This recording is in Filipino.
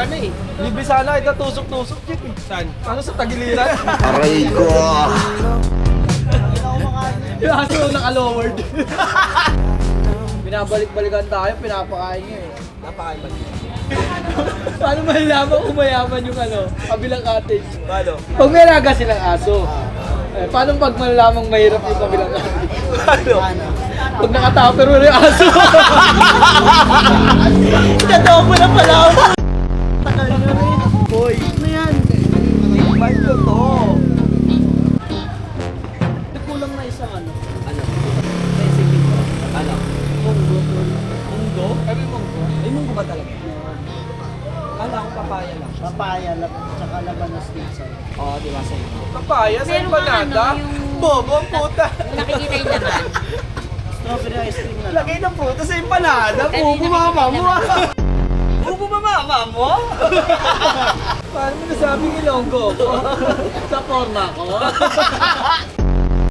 sana eh. Libre sana, ito tusok-tusok Jeep eh. Saan? Ano sa tagiliran? Aray ko! Yung aso naka-lowered. Binabalik-balikan tayo, pinapakain niyo eh. Napakain ba? Paano malalaman kung mayaman yung kabilang cottage? Paano? Pag may alaga silang aso, paano pag malalamang mahirap yung kabilang cottage? Paano? Pag nakatapper mo yung aso. Totoo mo na pala ako. Tagal nyo rin. Boy. Ano yan? Bite ko to. Kulang na isang Ano? recipe ko. Ano? Munggo. Munggo? Kami munggo. Ay, munggo ba talaga? Kala ko papaya lang. Papaya, tsaka labanos pizza. Oo, di ba sa'yo? Papaya sa Meron kang empanada? yung- Bobo, puta. Nakikita yung laman. Strawberry ice cream na lang. Lagay ng puta sa empanada. Kanina Bobo mama mo. nakikita Bobo ba mama mo? Paano mo nasabing ilonggo ko? Sa forma ko.